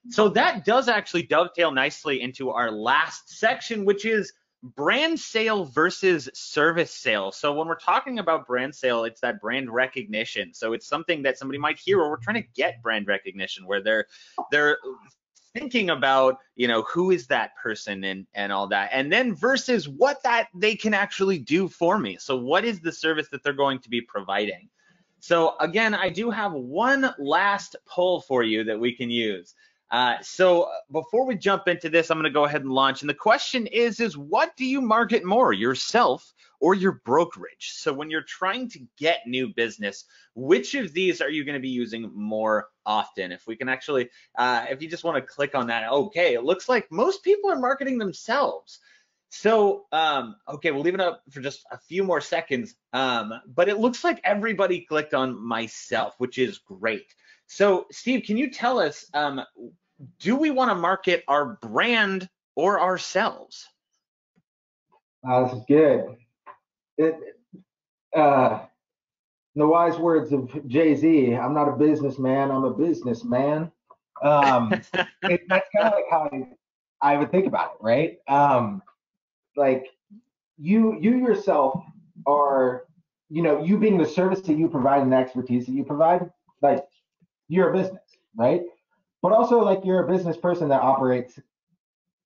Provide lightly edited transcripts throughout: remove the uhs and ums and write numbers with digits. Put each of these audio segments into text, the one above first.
So that does actually dovetail nicely into our last section, which is brand sale versus service sale. So when we're talking about brand sale, it's that brand recognition. So it's something that somebody might hear, or we're trying to get brand recognition, where they're thinking about, who is that person and all that, and then versus what that they can actually do for me. So what is the service that they're going to be providing? So again, I do have one last poll for you that we can use. So before we jump into this, I'm going to go ahead and launch. And the question is what do you market more, yourself or your brokerage? So when you're trying to get new business, which of these are you going to be using more often? If we can actually, if you just want to click on that, okay, it looks like most people are marketing themselves. So, okay, we'll leave it up for just a few more seconds, but it looks like everybody clicked on myself, which is great. So, Steve, can you tell us, do we want to market our brand or ourselves? This is good. The wise words of Jay-Z, I'm not a businessman, I'm a businessman. That's kind of like how I would think about it, right? Like you yourself are, you being the service that you provide and the expertise that you provide, like you're a business, right? But also like you're a business person that operates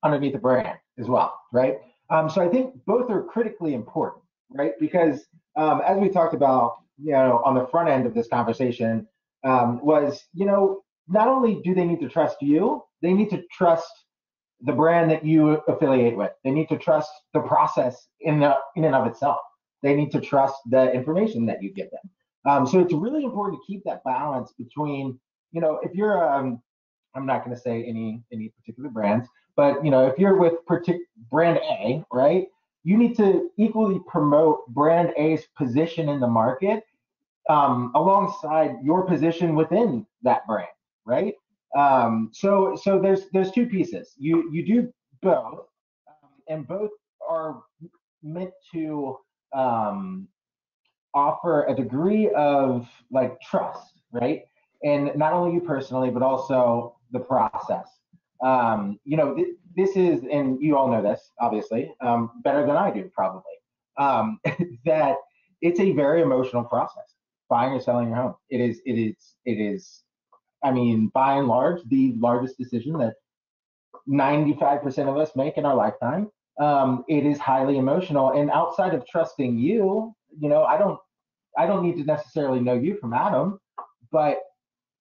underneath a brand as well, right? So I think both are critically important, right? Because as we talked about, on the front end of this conversation, was, not only do they need to trust you, they need to trust the brand that you affiliate with. They need to trust the process in and of itself. They need to trust the information that you give them. So it's really important to keep that balance between, if you're, I'm not going to say any particular brands, but if you're with brand A, right, you need to equally promote brand A's position in the market alongside your position within that brand, right? So there's two pieces. You do both, and both are meant to offer a degree of like trust, right? And not only you personally, but also the process. This is, and you all know this, obviously, better than I do, probably, that it's a very emotional process. Buying or selling your home. It is. I mean, by and large, the largest decision that 95% of us make in our lifetime. It is highly emotional, and outside of trusting you, I don't need to necessarily know you from Adam, but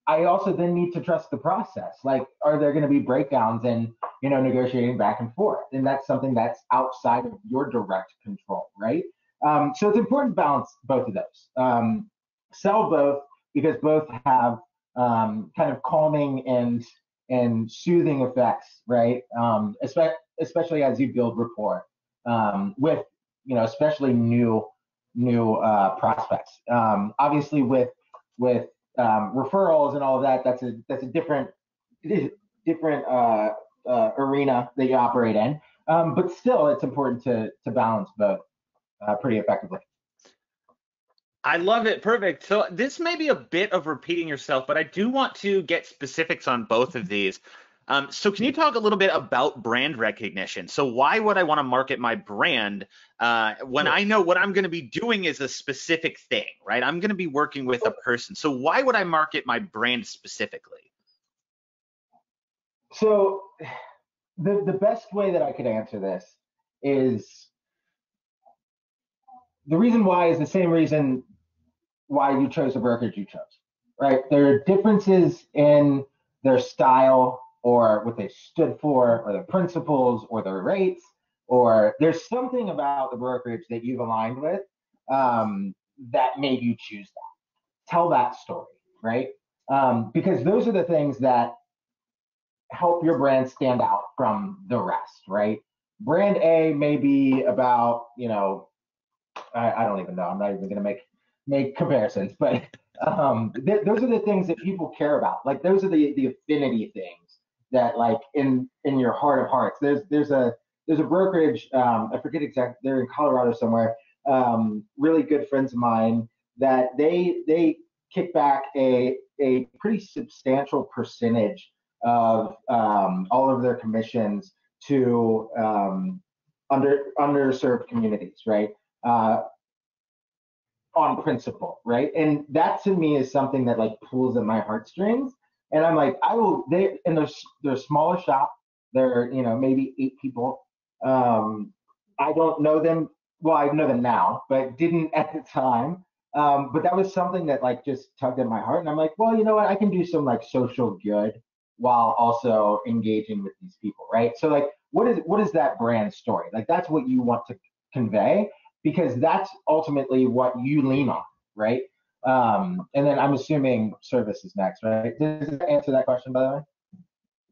I also then need to trust the process. Like, are there going to be breakdowns and negotiating back and forth? And that's something that's outside of your direct control, right? So it's important to balance both of those. Sell both because both have kind of calming and soothing effects, right? Especially as you build rapport with, especially new prospects. Obviously, with referrals and all of that, that's a different arena that you operate in. But still, it's important to balance both pretty effectively. I love it. Perfect. So this may be a bit of repeating yourself, but I do want to get specifics on both of these. So can you talk a little bit about brand recognition? So why would I want to market my brand when I know what I'm going to be doing is a specific thing, right? I'm going to be working with a person. So why would I market my brand specifically? So the best way that I could answer this is the reason why is the same reason why you chose the brokerage you chose, right? There are differences in their style or what they stood for or their principles or their rates, or there's something about the brokerage that you've aligned with that made you choose that. Tell that story, right? Because those are the things that help your brand stand out from the rest, right? Brand A may be about, I don't even know. I'm not even going to make comparisons, but those are the things that people care about. Like those are the affinity things that, like in your heart of hearts. There's a brokerage. I forget exactly. They're in Colorado somewhere. Really good friends of mine that they kick back a pretty substantial percentage of all of their commissions to underserved communities, right? On principle, right? And that to me is something that like pulls at my heartstrings. And I'm like, they're a smaller shop. They're, maybe 8 people. I don't know them. Well, I know them now, but didn't at the time. But that was something that like just tugged at my heart. And I'm like, well, you know what? I can do some like social good while also engaging with these people, right? So like, what is that brand story? Like that's what you want to convey, because that's ultimately what you lean on, right? And then I'm assuming service is next, right? Does that answer that question, by the way?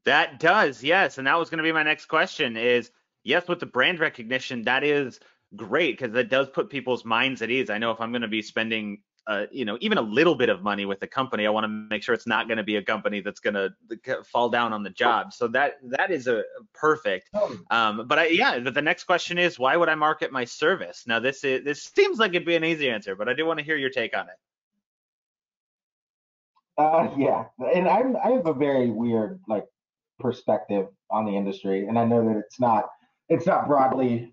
That does, yes. And that was going to be my next question is, yes, with the brand recognition, that is great because that does put people's minds at ease. I know if I'm going to be spending, even a little bit of money with the company, I want to make sure it's not going to be a company that's going to fall down on the job. So that is a perfect. But the next question is, why would I market my service? Now, this seems like it'd be an easy answer, but I do want to hear your take on it. Yeah, and I have a very weird like perspective on the industry, and I know that it's not broadly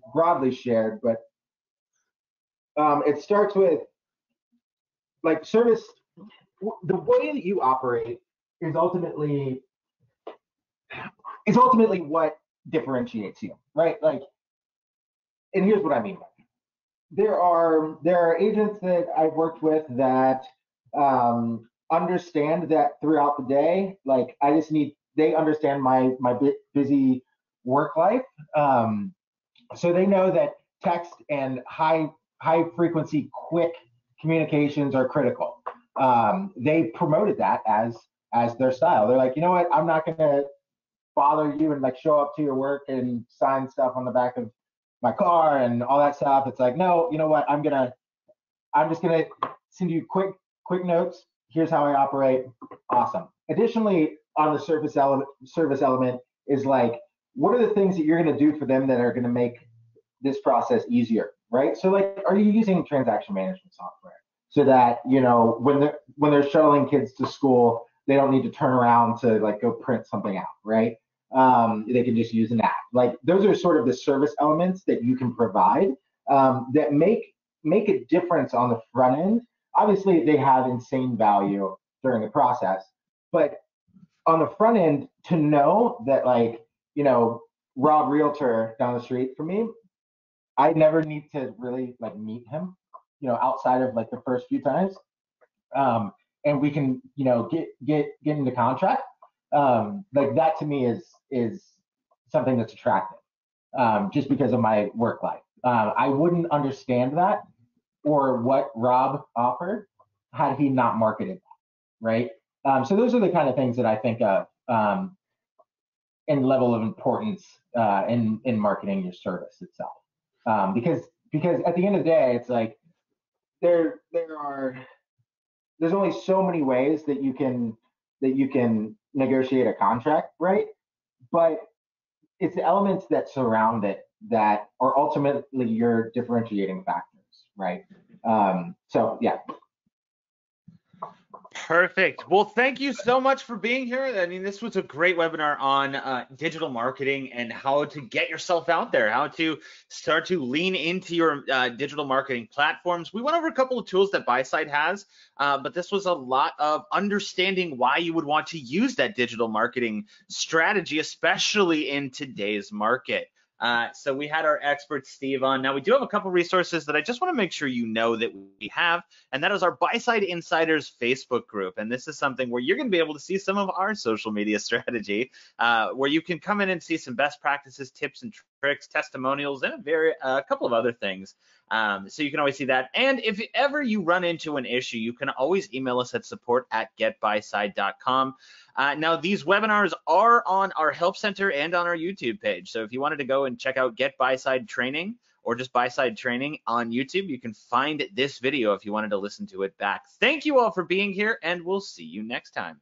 shared, but it starts with like service. The way that you operate is ultimately what differentiates you, right? Like, and here's what I mean. There are agents that I've worked with that understand that throughout the day, like they understand my busy work life, so they know that text and high frequency, quick communications are critical. They promoted that as their style. They're like, you know what, I'm not gonna bother you and like show up to your work and sign stuff on the back of my car and all that stuff. It's like, no, you know what, I'm just gonna send you quick notes. Here's how I operate. Awesome. Additionally, on the service element is like, what are the things that you're gonna do for them that are gonna make this process easier, right? So like, are you using transaction management software so that when they're shuttling kids to school, they don't need to turn around to like go print something out, right? They can just use an app. Like those are sort of the service elements that you can provide that make a difference on the front end. Obviously, they have insane value during the process, but on the front end, to know that like, Rob Realtor down the street from me, I never need to really like meet him, outside of like the first few times. And we can, get into contract. Like that to me is something that's attractive, just because of my work life. I wouldn't understand that or what Rob offered had he not marketed that, right? So those are the kind of things that I think of in level of importance in marketing your service itself. Because at the end of the day, it's like there's only so many ways that you can negotiate a contract, right? But it's the elements that surround it that are ultimately your differentiating factors, right? So yeah. Perfect. Well, thank you so much for being here. I mean, this was a great webinar on digital marketing and how to get yourself out there, how to start to lean into your digital marketing platforms. We went over a couple of tools that Buyside has, but this was a lot of understanding why you would want to use that digital marketing strategy, especially in today's market. So we had our expert Steve on. Now we do have a couple resources that I just want to make sure you know that we have, and that is our Buyside Insiders Facebook group. And this is something where you're going to be able to see some of our social media strategy, where you can come in and see some best practices, tips and tricks, testimonials, and a couple of other things. So you can always see that. And if ever you run into an issue, you can always email us at support@getbuyside.com. Now, these webinars are on our Help Center and on our YouTube page. So if you wanted to go and check out Get Buyside Training or just Buyside Training on YouTube, you can find this video if you wanted to listen to it back. Thank you all for being here, and we'll see you next time.